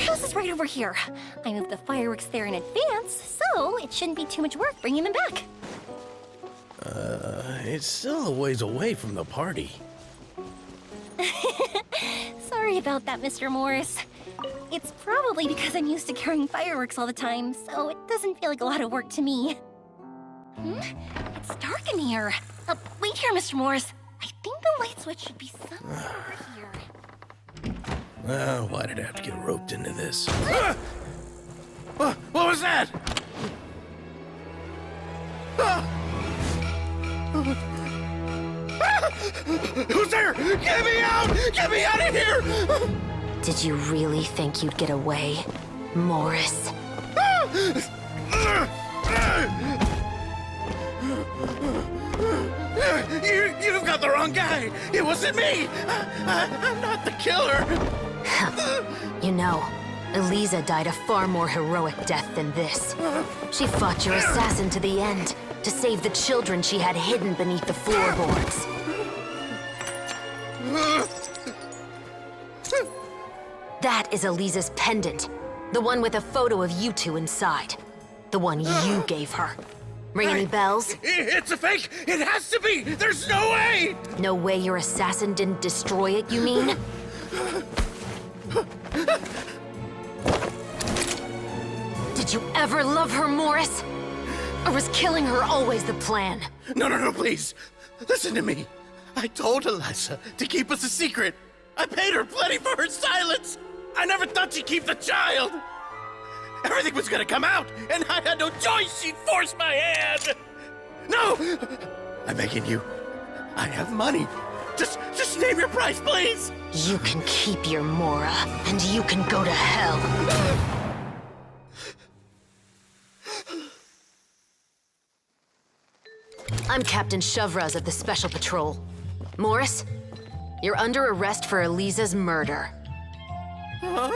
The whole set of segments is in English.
house is right over here. I moved the fireworks there in advance, so it shouldn't be too much work bringing them back. It's still a ways away from the party. Sorry about that, Mr. Morris. It's probably because I'm used to carrying fireworks all the time, so it doesn't feel like a lot of work to me. It's dark in here. Wait here, Mr. Morris. I think the light switch should be somewhere over here. Why did I have to get roped into this? What was that? Who's there? Get me out! Get me out of here! Did you really think you'd get away, Morris? You've got the wrong guy! It wasn't me! I'm not the killer! You know, Eliza died a far more heroic death than this. She fought your assassin to the end, to save the children she had hidden beneath the floorboards. That is Eliza's pendant. The one with a photo of you two inside. The one you gave her. Ring any bells? It's a fake! It has to be! There's no way! No way your assassin didn't destroy it, you mean? Did you ever love her, Morris? Or was killing her always the plan? No, please. Listen to me. I told Eliza to keep us a secret. I paid her plenty for her silence. I never thought she'd keep the child. Everything was gonna come out, and I had no choice. She'd force my hand. No! I'm begging you. I have money. Just name your price, please. You can keep your Mora, and you can go to hell. I'm Captain Chevreuse of the Special Patrol. Morris, you're under arrest for Eliza's murder. Huh?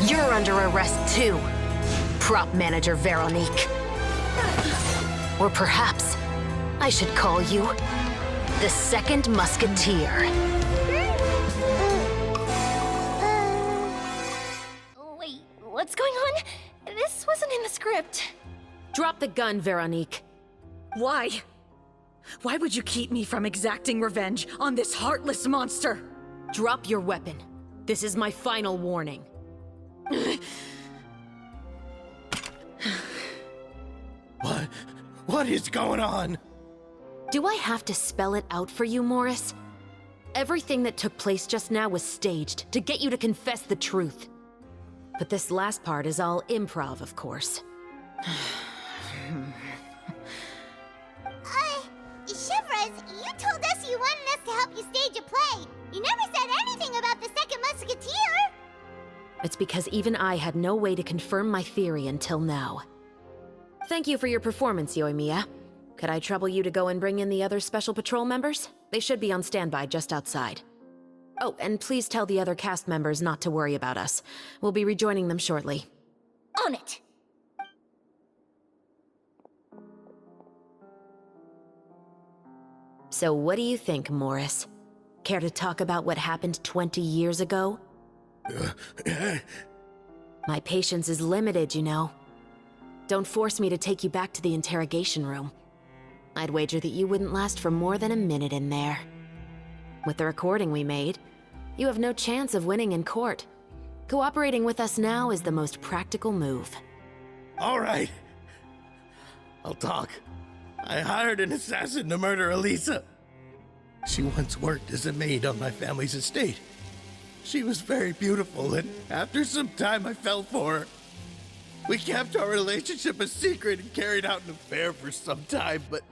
You're under arrest too, prop manager Veronique. Or perhaps I should call you the second Musketeer. Wait, what's going on? This wasn't in the script. Drop the gun, Veronique. Why? Why would you keep me from exacting revenge on this heartless monster? Drop your weapon. This is my final warning. What is going on? Do I have to spell it out for you, Morris? Everything that took place just now was staged to get you to confess the truth. But this last part is all improv, of course. Chevreuse, you told us you wanted us to help you stage a play. You never said anything about the second Musketeer. It's because even I had no way to confirm my theory until now. Thank you for your performance, Yoimiya. Could I trouble you to go and bring in the other Special Patrol members? They should be on standby just outside. Oh, and please tell the other cast members not to worry about us. We'll be rejoining them shortly. On it! So what do you think, Morris? Care to talk about what happened 20 years ago? My patience is limited, you know. Don't force me to take you back to the interrogation room. I'd wager that you wouldn't last for more than a minute in there. With the recording we made, you have no chance of winning in court. Cooperating with us now is the most practical move. All right. I'll talk. I hired an assassin to murder Eliza. She once worked as a maid on my family's estate. She was very beautiful, and after some time I fell for her. We kept our relationship a secret and carried out an affair for some time, but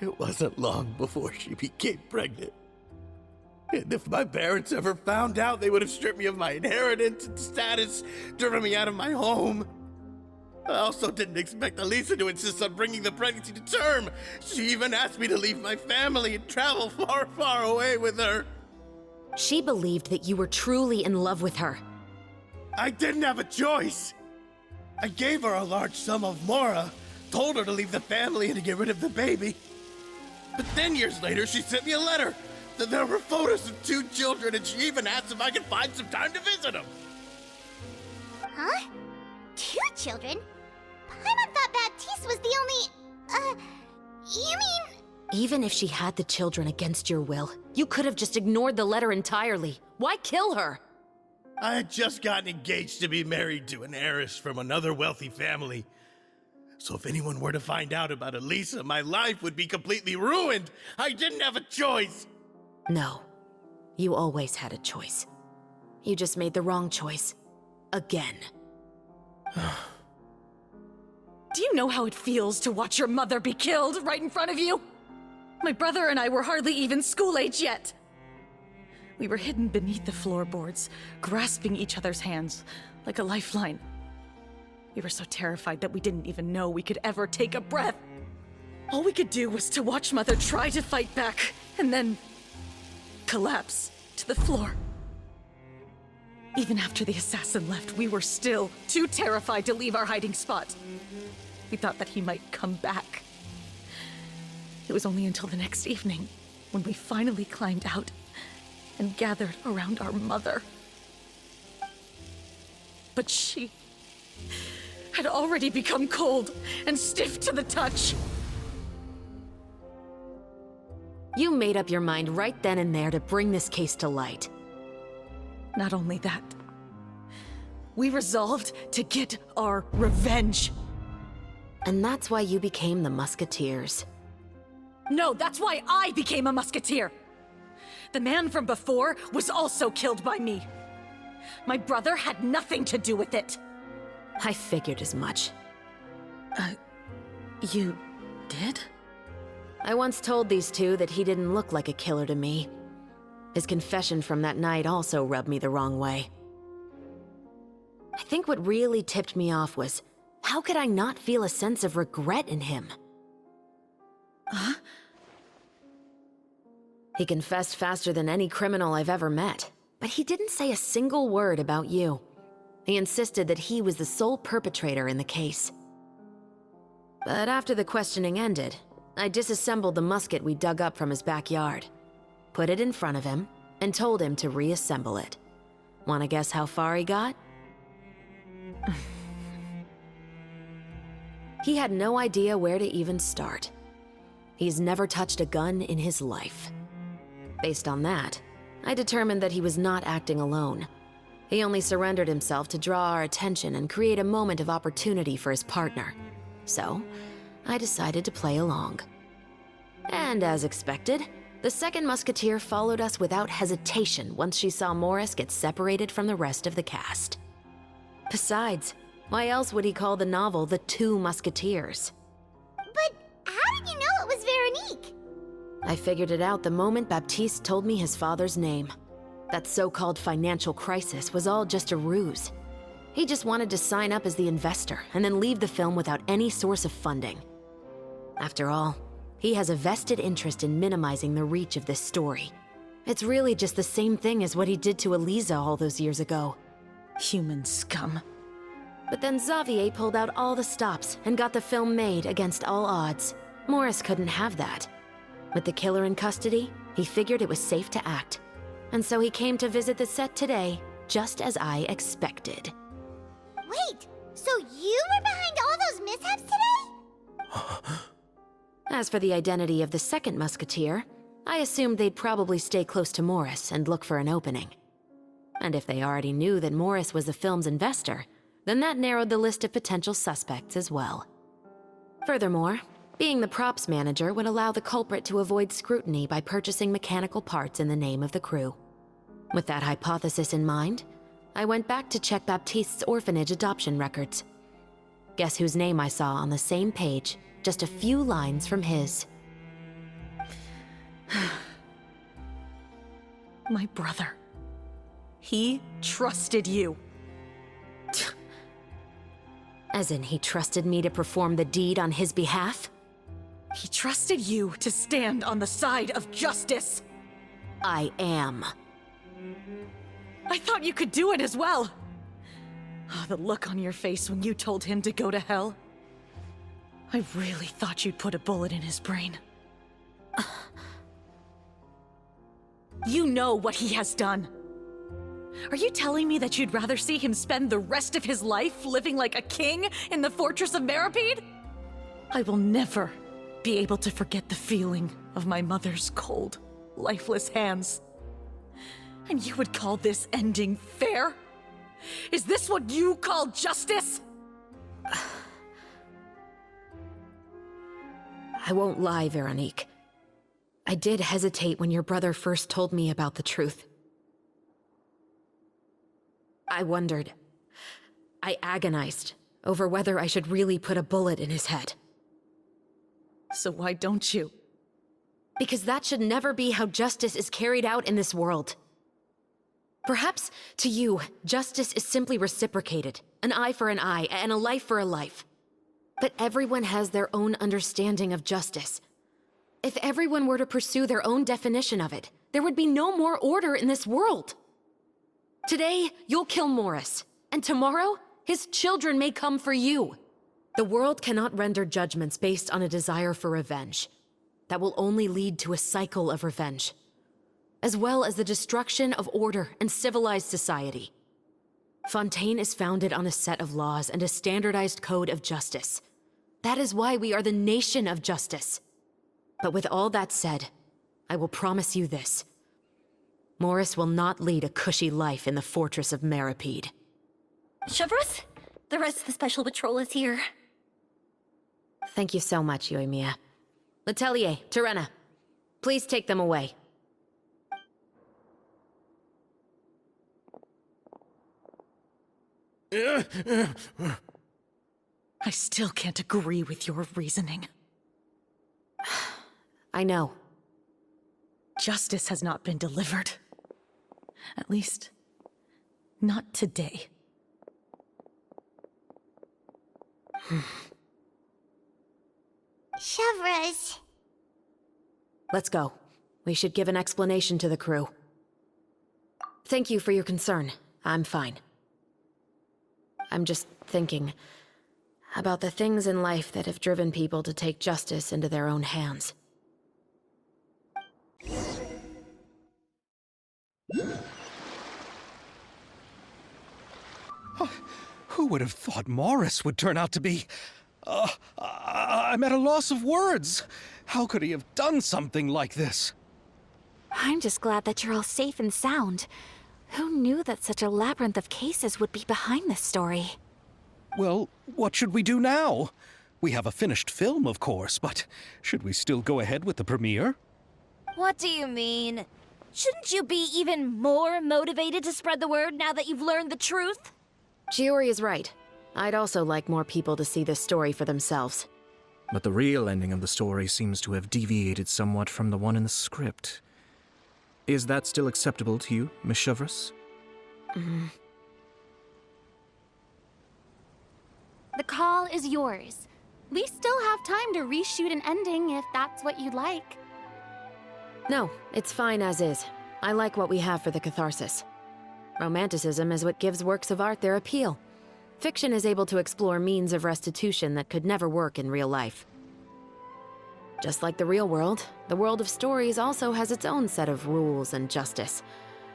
it wasn't long before she became pregnant. And if my parents ever found out, they would have stripped me of my inheritance and status, driven me out of my home. I also didn't expect Elisa to insist on bringing the pregnancy to term. She even asked me to leave my family and travel far, far away with her. She believed that you were truly in love with her. I didn't have a choice. I gave her a large sum of mora, told her to leave the family and to get rid of the baby. But then years later, she sent me a letter. There were photos of 2 children, and she even asked if I could find some time to visit them. Huh? 2 children? Paimon thought Baptiste was the only... you mean... Even if she had the children against your will, you could have just ignored the letter entirely. Why kill her? I had just gotten engaged to be married to an heiress from another wealthy family. So if anyone were to find out about Elisa, my life would be completely ruined. I didn't have a choice. No. You always had a choice. You just made the wrong choice. Again. Do you know how it feels to watch your mother be killed right in front of you? My brother and I were hardly even school age yet. We were hidden beneath the floorboards, grasping each other's hands like a lifeline. We were so terrified that we didn't even know we could ever take a breath. All we could do was to watch Mother try to fight back, and then collapse to the floor. Even after the assassin left, we were still too terrified to leave our hiding spot. We thought that he might come back. It was only until the next evening when we finally climbed out and gathered around our mother. But she had already become cold and stiff to the touch. You made up your mind right then and there to bring this case to light. Not only that, we resolved to get our revenge. And that's why you became the Musketeers. No, that's why I became a musketeer. The man from before was also killed by me. My brother had nothing to do with it. I figured as much. You did? I once told these two that he didn't look like a killer to me. His confession from that night also rubbed me the wrong way. I think what really tipped me off was, how could I not feel a sense of regret in him? Huh? He confessed faster than any criminal I've ever met, but he didn't say a single word about you. He insisted that he was the sole perpetrator in the case. But after the questioning ended, I disassembled the musket we dug up from his backyard, put it in front of him, and told him to reassemble it. Wanna guess how far he got? He had no idea where to even start. He's never touched a gun in his life. Based on that, I determined that he was not acting alone. He only surrendered himself to draw our attention and create a moment of opportunity for his partner. So, I decided to play along. And as expected, the second musketeer followed us without hesitation once she saw Morris get separated from the rest of the cast. Besides, why else would he call the novel The Two Musketeers? But how did you know it was Veronique? I figured it out the moment Baptiste told me his father's name. That so-called financial crisis was all just a ruse. He just wanted to sign up as the investor and then leave the film without any source of funding. After all, he has a vested interest in minimizing the reach of this story. It's really just the same thing as what he did to Elisa all those years ago. Human scum. But then Xavier pulled out all the stops and got the film made against all odds. Morris couldn't have that. With the killer in custody, he figured it was safe to act. And so he came to visit the set today, just as I expected. Wait, so you were behind all those mishaps today? As for the identity of the second musketeer, I assumed they'd probably stay close to Morris and look for an opening. And if they already knew that Morris was the film's investor, then that narrowed the list of potential suspects as well. Furthermore, being the props manager would allow the culprit to avoid scrutiny by purchasing mechanical parts in the name of the crew. With that hypothesis in mind, I went back to check Baptiste's orphanage adoption records. Guess whose name I saw on the same page, just a few lines from his. My brother. He trusted you. As in, he trusted me to perform the deed on his behalf? He trusted you to stand on the side of justice. I am. I thought you could do it as well. Oh, the look on your face when you told him to go to hell. I really thought you'd put a bullet in his brain. You know what he has done. Are you telling me that you'd rather see him spend the rest of his life living like a king in the fortress of Meripede? I will never be able to forget the feeling of my mother's cold, lifeless hands. And you would call this ending fair? Is this what you call justice? I won't lie, Veronique. I did hesitate when your brother first told me about the truth. I wondered. I agonized over whether I should really put a bullet in his head. So why don't you? Because that should never be how justice is carried out in this world. Perhaps, to you, justice is simply reciprocated. An eye for an eye, and a life for a life. But everyone has their own understanding of justice. If everyone were to pursue their own definition of it, there would be no more order in this world. Today, you'll kill Morris, and tomorrow, his children may come for you. The world cannot render judgments based on a desire for revenge. That will only lead to a cycle of revenge, as well as the destruction of order and civilized society. Fontain is founded on a set of laws and a standardized code of justice. That is why we are the nation of justice. But with all that said, I will promise you this. Morris will not lead a cushy life in the fortress of Meripede. Chevreuse, the rest of the Special Patrol is here. Thank you so much, Yoimiya. Letelier, Terena, please take them away. I still can't agree with your reasoning. I know. Justice has not been delivered. At least, not today. Chevreuse. Let's go. We should give an explanation to the crew. Thank you for your concern. I'm fine. I'm just thinking about the things in life that have driven people to take justice into their own hands. Who would have thought Morris would turn out to be... I'm at a loss of words. How could he have done something like this? I'm just glad that you're all safe and sound. Who knew that such a labyrinth of cases would be behind this story? Well, what should we do now? We have a finished film, of course, but should we still go ahead with the premiere? What do you mean? Shouldn't you be even more motivated to spread the word now that you've learned the truth? Chiori is right. I'd also like more people to see this story for themselves. But the real ending of the story seems to have deviated somewhat from the one in the script. Is that still acceptable to you, Miss Chevreuse? The call is yours. We still have time to reshoot an ending if that's what you'd like. No, it's fine as is. I like what we have for the catharsis. Romanticism is what gives works of art their appeal. Fiction is able to explore means of restitution that could never work in real life. Just like the real world, the world of stories also has its own set of rules and justice.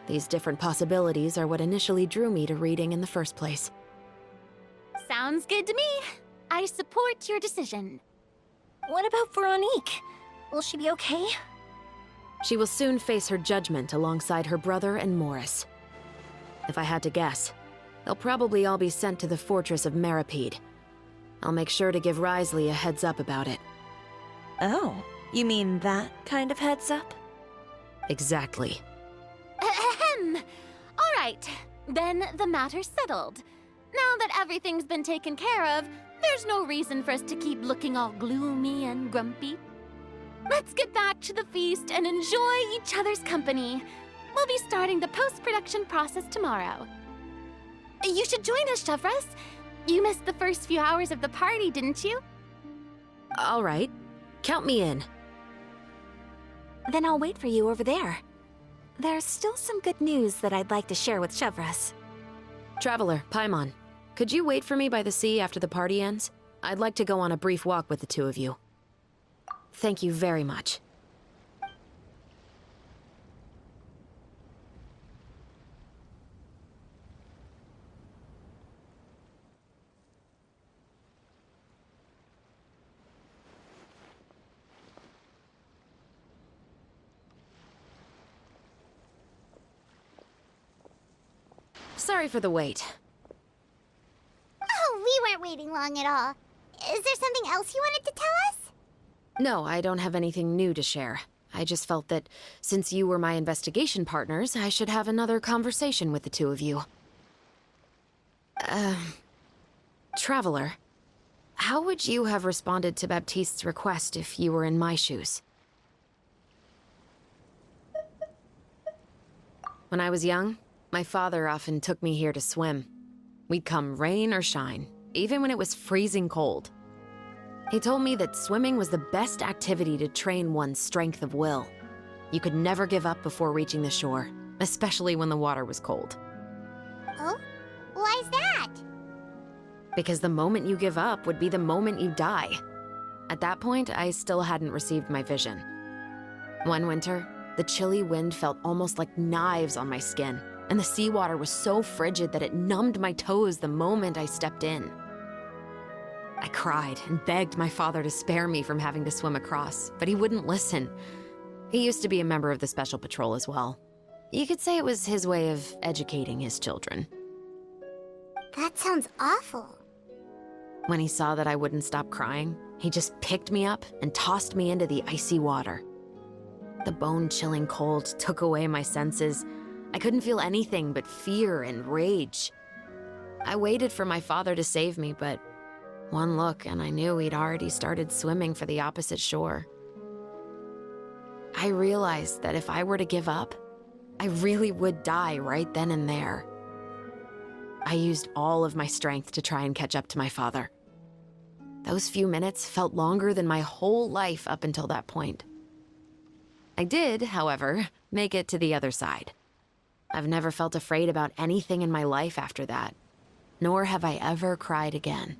These different possibilities are what initially drew me to reading in the first place. Sounds good to me. I support your decision. What about Veronique? Will she be okay? She will soon face her judgment alongside her brother and Morris. If I had to guess, they'll probably all be sent to the fortress of Meripede. I'll make sure to give Wriothesley a heads up about it. Oh, you mean that kind of heads up? Exactly. Ahem. All right, then the matter's settled. Now that everything's been taken care of, there's no reason for us to keep looking all gloomy and grumpy. Let's get back to the feast and enjoy each other's company. We'll be starting the post-production process tomorrow. You should join us, Chevreuse. You missed the first few hours of the party, didn't you? All right. Count me in. Then I'll wait for you over there. There's still some good news that I'd like to share with Chevreuse. Traveler, Paimon, could you wait for me by the sea after the party ends? I'd like to go on a brief walk with the two of you. Thank you very much. Sorry for the wait. Oh, we weren't waiting long at all. Is there something else you wanted to tell us? No, I don't have anything new to share. I just felt that since you were my investigation partners, I should have another conversation with the two of you. Traveler, how would you have responded to Baptiste's request if you were in my shoes? When I was young, my father often took me here to swim. We'd come rain or shine, even when it was freezing cold. He told me that swimming was the best activity to train one's strength of will. You could never give up before reaching the shore, especially when the water was cold. Oh? Why's that? Because the moment you give up would be the moment you die. At that point, I still hadn't received my vision. One winter, the chilly wind felt almost like knives on my skin, and the seawater was so frigid that it numbed my toes the moment I stepped in. I cried and begged my father to spare me from having to swim across, but he wouldn't listen. He used to be a member of the Special Patrol as well. You could say it was his way of educating his children. That sounds awful. When he saw that I wouldn't stop crying, he just picked me up and tossed me into the icy water. The bone-chilling cold took away my senses. I couldn't feel anything but fear and rage. I waited for my father to save me, but one look and I knew he'd already started swimming for the opposite shore. I realized that if I were to give up, I really would die right then and there. I used all of my strength to try and catch up to my father. Those few minutes felt longer than my whole life up until that point. I did, however, make it to the other side. I've never felt afraid about anything in my life after that, nor have I ever cried again.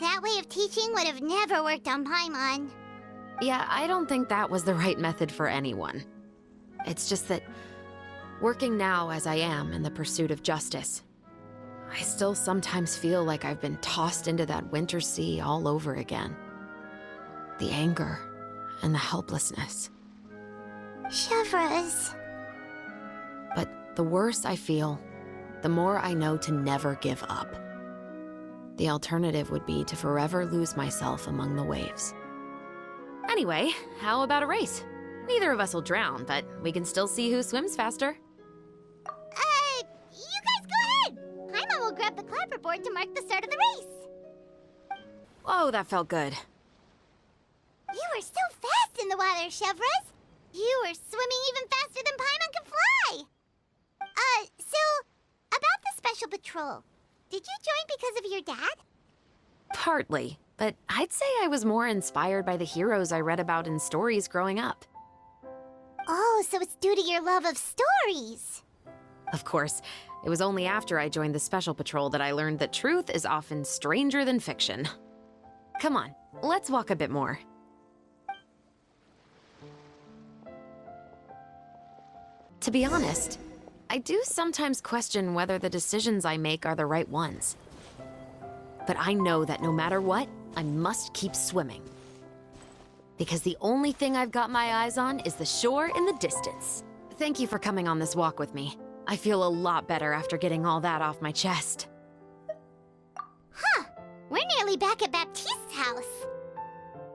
That way of teaching would have never worked on Paimon. Yeah, I don't think that was the right method for anyone. It's just that, working now as I am in the pursuit of justice, I still sometimes feel like I've been tossed into that winter sea all over again. The anger and the helplessness. Chevreuse. But the worse I feel, the more I know to never give up. The alternative would be to forever lose myself among the waves. Anyway, how about a race? Neither of us will drown, but we can still see who swims faster. You guys go ahead! Paimon will grab the clapperboard to mark the start of the race. Whoa, that felt good. You were so fast in the water, Chevreuse. You were swimming even faster than Paimon can fly. So, about the Special Patrol. Did you join because of your dad? Partly, but I'd say I was more inspired by the heroes I read about in stories growing up. Oh, so it's due to your love of stories. Of course, it was only after I joined the Special Patrol that I learned that truth is often stranger than fiction. Come on, let's walk a bit more. To be honest, I do sometimes question whether the decisions I make are the right ones. But I know that no matter what, I must keep swimming. Because the only thing I've got my eyes on is the shore in the distance. Thank you for coming on this walk with me. I feel a lot better after getting all that off my chest. Huh. We're nearly back at Baptiste's house.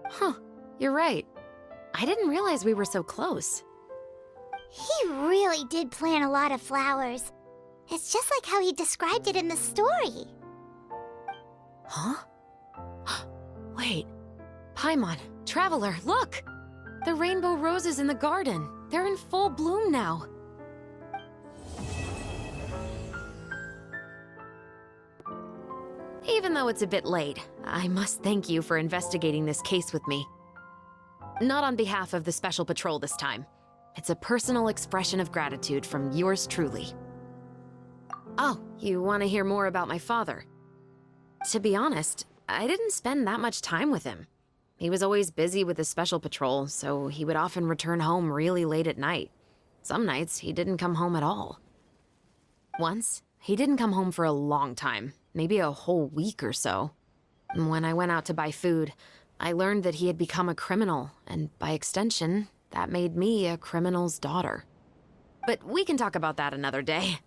Huh, you're right. I didn't realize we were so close. He really did plant a lot of flowers. It's just like how he described it in the story. Huh? Wait. Paimon, Traveler, look! The rainbow roses in the garden. They're in full bloom now. Even though it's a bit late, I must thank you for investigating this case with me. Not on behalf of the Special Patrol this time. It's a personal expression of gratitude from yours truly. Oh, you want to hear more about my father? To be honest, I didn't spend that much time with him. He was always busy with the Special Patrol, so he would often return home really late at night. Some nights, he didn't come home at all. Once, he didn't come home for a long time, maybe a whole week or so. When I went out to buy food, I learned that he had become a criminal, and by extension, that made me a criminal's daughter. But we can talk about that another day.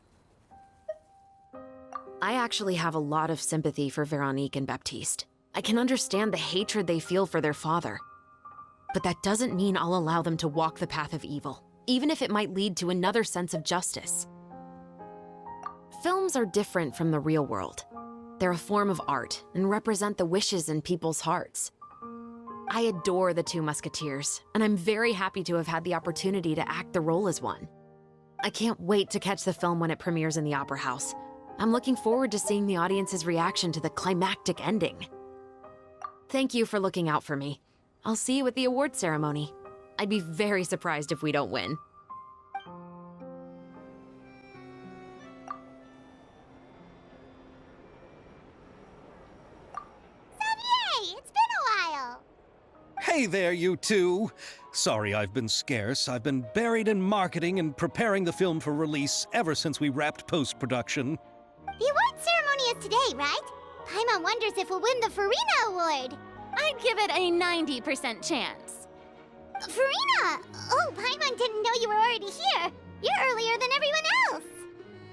I actually have a lot of sympathy for Veronique and Baptiste. I can understand the hatred they feel for their father. But that doesn't mean I'll allow them to walk the path of evil, even if it might lead to another sense of justice. Films are different from the real world. They're a form of art and represent the wishes in people's hearts. I adore the two Musketeers, and I'm very happy to have had the opportunity to act the role as one. I can't wait to catch the film when it premieres in the Opera House. I'm looking forward to seeing the audience's reaction to the climactic ending. Thank you for looking out for me. I'll see you at the award ceremony. I'd be very surprised if we don't win. Xavier, it's been a while. Hey there, you two! Sorry I've been scarce. I've been buried in marketing and preparing the film for release ever since we wrapped post-production. The award ceremony is today, right? Paimon wonders if we'll win the Farina Award. I'd give it a 90% chance. Farina! Oh, Paimon didn't know you were already here. You're earlier than everyone else.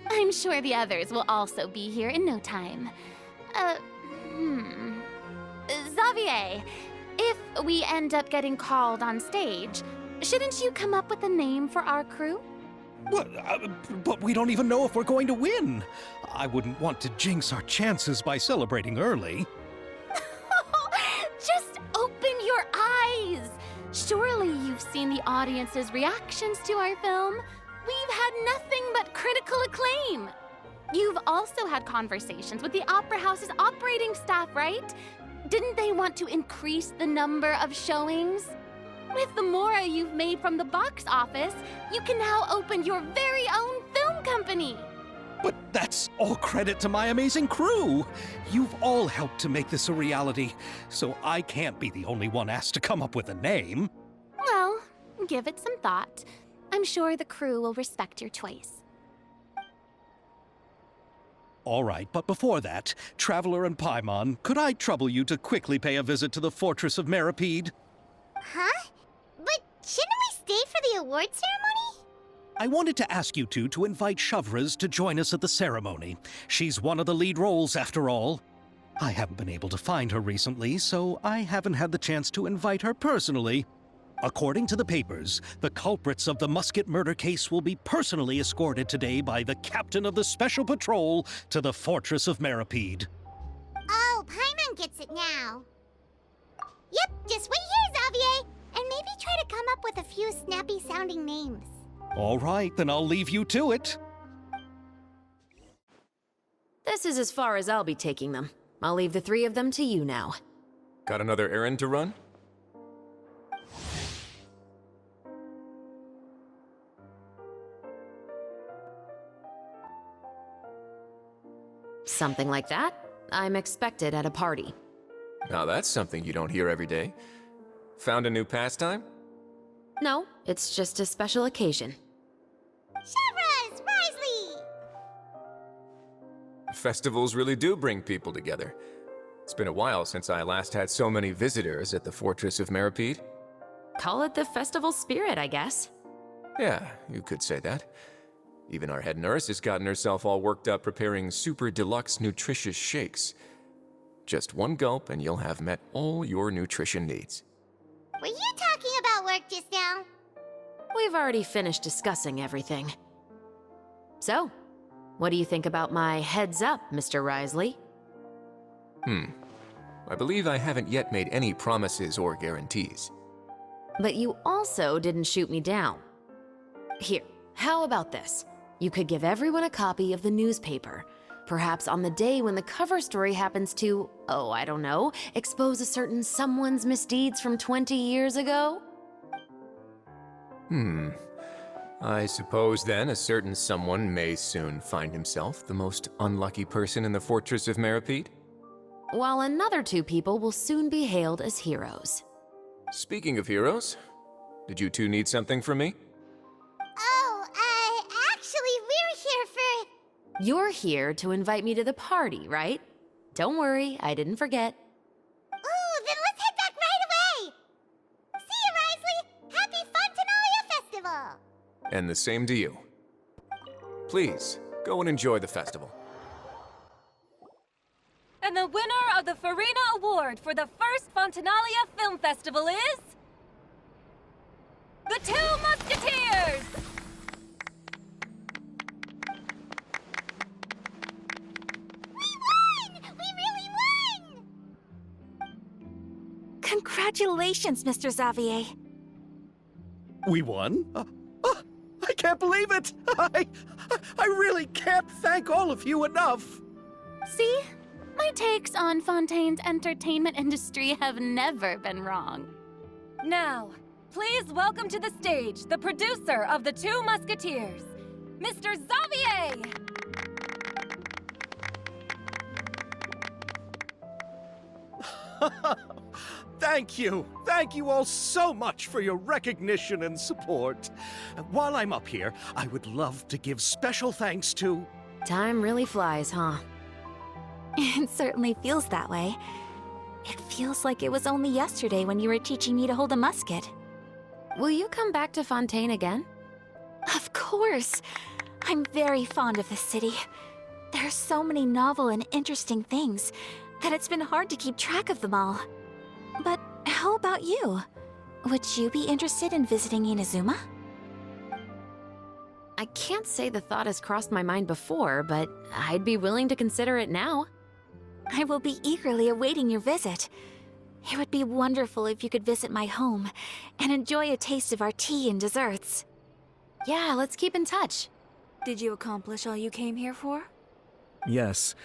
I'm sure the others will also be here in no time. Xavier, if we end up getting called on stage, shouldn't you come up with a name for our crew? What? But we don't even know if we're going to win. I wouldn't want to jinx our chances by celebrating early. Just open your eyes! Surely you've seen the audience's reactions to our film. We've had nothing but critical acclaim. You've also had conversations with the Opera House's operating staff, right? Didn't they want to increase the number of showings? With the mora you've made from the box office, you can now open your very own film company. But that's all credit to my amazing crew. You've all helped to make this a reality, so I can't be the only one asked to come up with a name. Well, give it some thought. I'm sure the crew will respect your choice. All right, but before that, Traveler and Paimon, could I trouble you to quickly pay a visit to the Fortress of Meripede? Huh? But shouldn't we stay for the award ceremony? I wanted to ask you two to invite Chevreuse to join us at the ceremony. She's one of the lead roles, after all. I haven't been able to find her recently, so I haven't had the chance to invite her personally. According to the papers, the culprits of the Musket murder case will be personally escorted today by the captain of the Special Patrol to the Fortress of Meripede. Oh, Paimon gets it now. Yep, just wait here, Xavier, and maybe try to come up with a few snappy-sounding names. All right, then I'll leave you to it. This is as far as I'll be taking them. I'll leave the three of them to you now. Got another errand to run? Something like that. I'm expected at a party. Now that's something you don't hear every day. Found a new pastime? No, it's just a special occasion. Chevreuse! Risley! Festivals really do bring people together. It's been a while since I last had so many visitors at the Fortress of Meripede. Call it the festival spirit, I guess. Yeah, you could say that. Even our head nurse has gotten herself all worked up preparing super deluxe nutritious shakes. Just one gulp and you'll have met all your nutrition needs. Were you talking about work just now? We've already finished discussing everything. So, what do you think about my heads up, Mr. Risley? I believe I haven't yet made any promises or guarantees. But you also didn't shoot me down. Here, how about this? You could give everyone a copy of the newspaper, Perhaps on the day when the cover story happens to, oh, I don't know, expose a certain someone's misdeeds from 20 years ago? I suppose then a certain someone may soon find himself the most unlucky person in the Fortress of Meripede? While another 2 people will soon be hailed as heroes. Speaking of heroes, did you two need something from me? Oh, actually, we're here for... You're here to invite me to the party, right? Don't worry, I didn't forget. Ooh, then let's head back right away! See you, Risley! Happy Fontainalia Festival! And the same to you. Please, go and enjoy the festival. And the winner of the Farina Award for the first Fontanalia Film Festival is... The Two Musketeers! We won! We really won! Congratulations, Mr. Xavier. We won? I can't believe it! I really can't thank all of you enough! See? My takes on Fontaine's entertainment industry have never been wrong. Now, please welcome to the stage the producer of The Two Musketeers, Mr. Xavier! Thank you! Thank you all so much for your recognition and support. While I'm up here, I would love to give special thanks to... Time really flies, huh? It certainly feels that way. It feels like it was only yesterday when you were teaching me to hold a musket. Will you come back to Fontaine again? Of course! I'm very fond of this city. There are so many novel and interesting things that it's been hard to keep track of them all. But how about you? Would you be interested in visiting Inazuma? I can't say the thought has crossed my mind before, but I'd be willing to consider it now. I will be eagerly awaiting your visit. It would be wonderful if you could visit my home and enjoy a taste of our tea and desserts. Yeah, let's keep in touch. Did you accomplish all you came here for? Yes.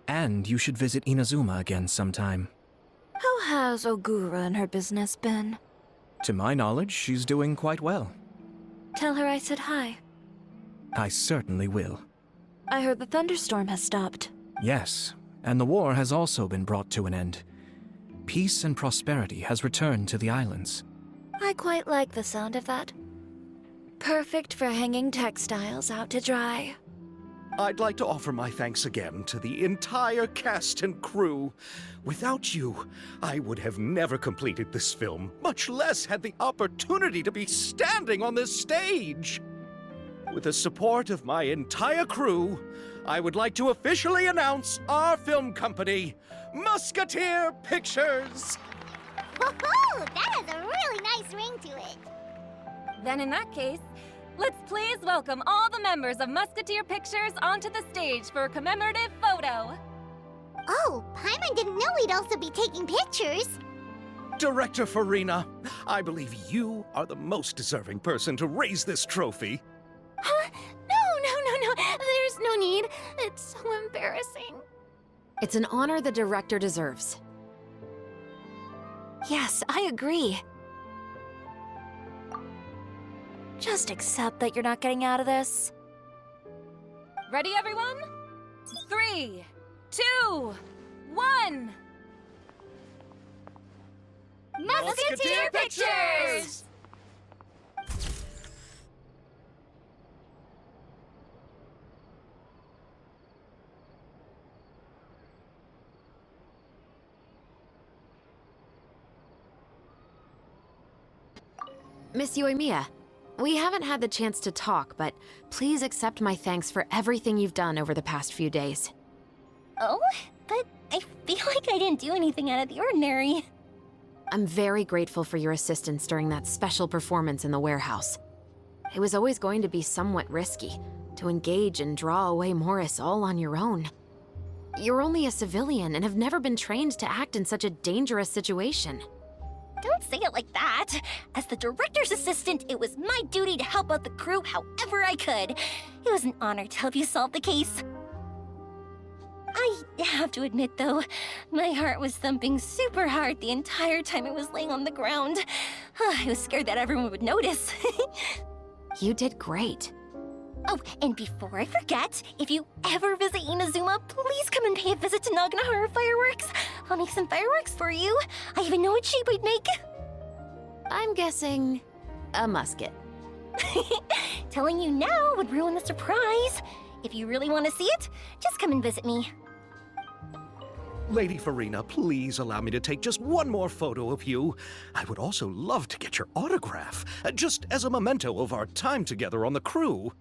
And you should visit Inazuma again sometime. How has Ogura and her business been? To my knowledge, she's doing quite well. Tell her I said hi. I certainly will. I heard the thunderstorm has stopped. Yes, and the war has also been brought to an end. Peace and prosperity has returned to the islands. I quite like the sound of that. Perfect for hanging textiles out to dry. I'd like to offer my thanks again to the entire cast and crew. Without you, I would have never completed this film, much less had the opportunity to be standing on this stage. With the support of my entire crew, I would like to officially announce our film company, Musketeer Pictures! Woohoo! That has a really nice ring to it. Then in that case, let's please welcome all the members of Musketeer Pictures onto the stage for a commemorative photo. Oh, Paimon didn't know we'd also be taking pictures. Director Farina, I believe you are the most deserving person to raise this trophy. Huh? No. There's no need. It's so embarrassing. It's an honor the director deserves. Yes, I agree. Just accept that you're not getting out of this. Ready, everyone? 3, 2, 1! Musketeer Pictures! Miss Yoimiya, we haven't had the chance to talk, but please accept my thanks for everything you've done over the past few days. Oh? But I feel like I didn't do anything out of the ordinary. I'm very grateful for your assistance during that special performance in the warehouse. It was always going to be somewhat risky, to engage and draw away Morris all on your own. You're only a civilian and have never been trained to act in such a dangerous situation. Don't say it like that. As the director's assistant, it was my duty to help out the crew however I could. It was an honor to help you solve the case. I have to admit, though, my heart was thumping super hard the entire time I was laying on the ground. I was scared that everyone would notice. You did great. Oh, and before I forget, if you ever visit Inazuma, please come and pay a visit to Naganohara Fireworks. I'll make some fireworks for you. I even know what shape I'd make. I'm guessing a musket. Telling you now would ruin the surprise. If you really want to see it, just come and visit me. Lady Farina, please allow me to take just one more photo of you. I would also love to get your autograph, just as a memento of our time together on the crew.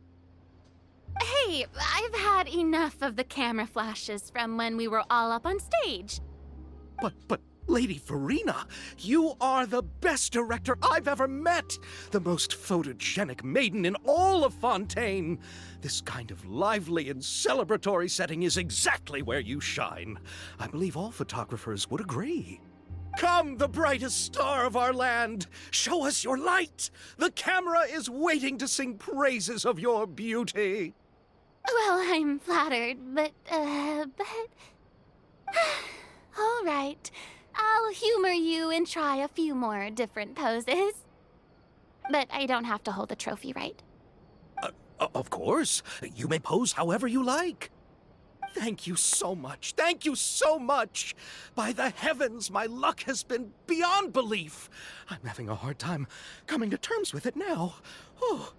Hey, I've had enough of the camera flashes from when we were all up on stage. But, Lady Farina, you are the best director I've ever met! The most photogenic maiden in all of Fontain! This kind of lively and celebratory setting is exactly where you shine. I believe all photographers would agree. Come, the brightest star of our land! Show us your light! The camera is waiting to sing praises of your beauty! Well, I'm flattered, but... all right. I'll humor you and try a few more different poses. But I don't have to hold the trophy, right? Of course. You may pose however you like. Thank you so much. Thank you so much. By the heavens, my luck has been beyond belief. I'm having a hard time coming to terms with it now. Oh.